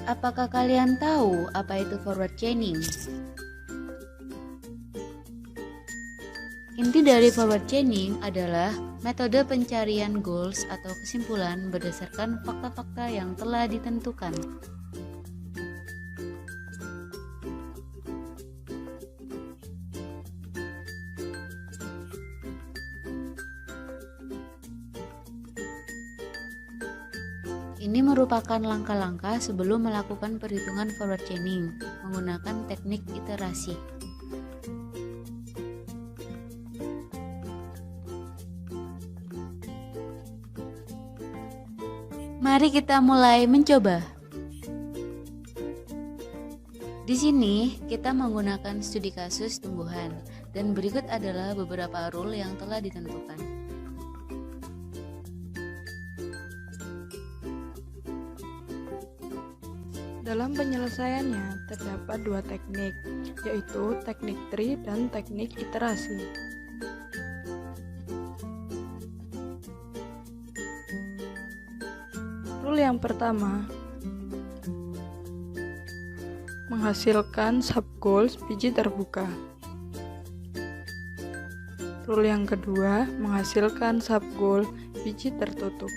Apakah kalian tahu apa itu forward chaining? Inti dari forward chaining adalah metode pencarian goals atau kesimpulan berdasarkan fakta-fakta yang telah ditentukan. Ini merupakan langkah-langkah sebelum melakukan perhitungan forward chaining menggunakan teknik iterasi. Mari kita mulai mencoba. Di sini kita menggunakan studi kasus tumbuhan dan berikut adalah beberapa rule yang telah ditentukan. Dalam penyelesaiannya terdapat dua teknik, yaitu teknik tree dan teknik iterasi. Rule yang pertama, menghasilkan sub-goals biji terbuka. Rule yang kedua, menghasilkan sub-goal biji tertutup.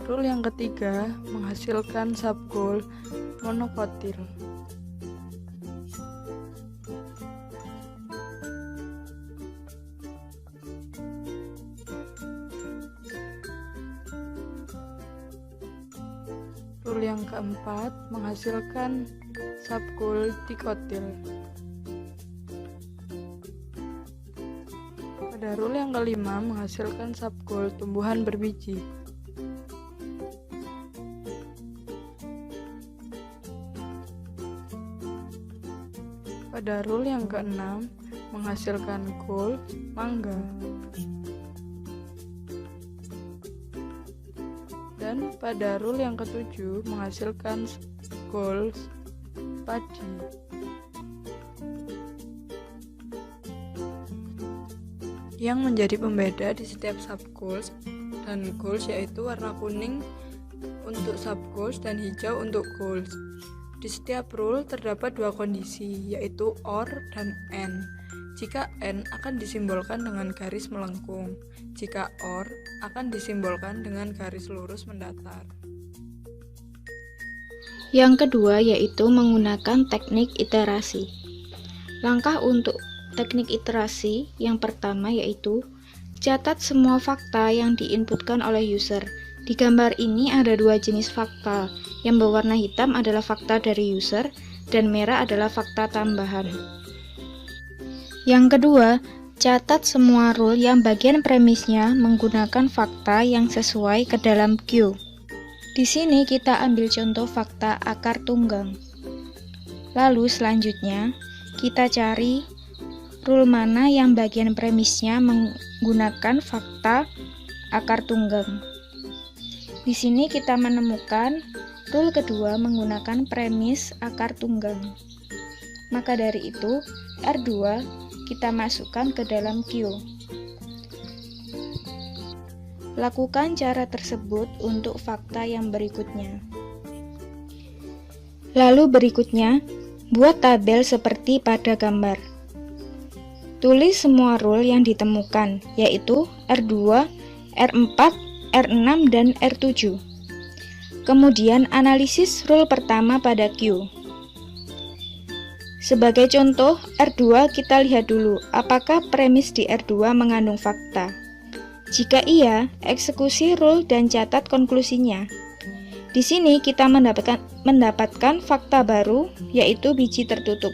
Rule yang ketiga, menghasilkan sub-goal monokotil. Rule yang keempat, menghasilkan sub-goal dikotil. Pada rule yang kelima, menghasilkan sub-goal tumbuhan berbiji. Pada rule yang keenam, menghasilkan goal mangga. Dan pada rule yang ketujuh, menghasilkan goals padi. Yang menjadi pembeda di setiap sub-goals dan goals yaitu warna kuning untuk sub-goals dan hijau untuk goals. Di setiap rule terdapat dua kondisi, yaitu OR dan AND. Jika AND akan disimbolkan dengan garis melengkung, jika OR akan disimbolkan dengan garis lurus mendatar. Yang kedua yaitu menggunakan teknik iterasi. Langkah untuk teknik iterasi yang pertama yaitu catat semua fakta yang diinputkan oleh user. Di gambar ini ada dua jenis fakta, yang berwarna hitam adalah fakta dari user dan merah adalah fakta tambahan. Yang kedua, catat semua rule yang bagian premisnya menggunakan fakta yang sesuai ke dalam queue. Di sini kita ambil contoh fakta akar tunggang. Lalu selanjutnya, kita cari rule mana yang bagian premisnya menggunakan fakta akar tunggang. Di sini kita menemukan rule kedua menggunakan premis akar tunggang. Maka dari itu, R2 kita masukkan ke dalam queue. Lakukan cara tersebut untuk fakta yang berikutnya. Lalu berikutnya, buat tabel seperti pada gambar. Tulis semua rule yang ditemukan, yaitu R2, R4, R6, dan R7. Kemudian analisis rule pertama pada queue. Sebagai contoh, R2 kita lihat dulu apakah premis di R2 mengandung fakta. Jika iya, eksekusi rule dan catat konklusinya. Di sini kita mendapatkan fakta baru, yaitu biji tertutup.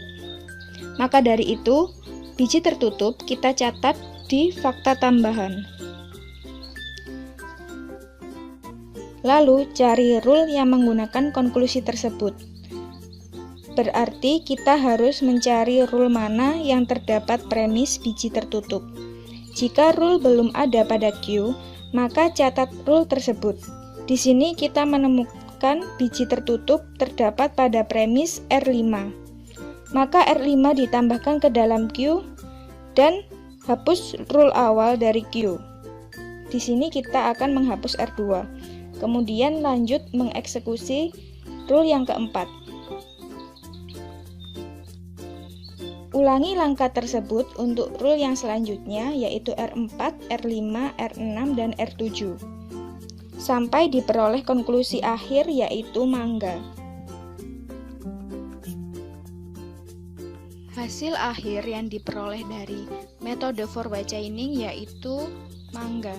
Maka dari itu, biji tertutup kita catat di fakta tambahan. Lalu cari rule yang menggunakan konklusi tersebut. Berarti kita harus mencari rule mana yang terdapat premis biji tertutup. Jika rule belum ada pada queue, maka catat rule tersebut. Di sini kita menemukan biji tertutup terdapat pada premis R5. Maka R5 ditambahkan ke dalam queue dan Hapus rule awal dari Q. Di sini kita akan menghapus R2. Kemudian lanjut mengeksekusi rule yang keempat. Ulangi langkah tersebut untuk rule yang selanjutnya, yaitu R4, R5, R6, dan R7. Sampai diperoleh konklusi akhir, yaitu mangga. Hasil akhir yang diperoleh dari metode forward chaining yaitu mangga.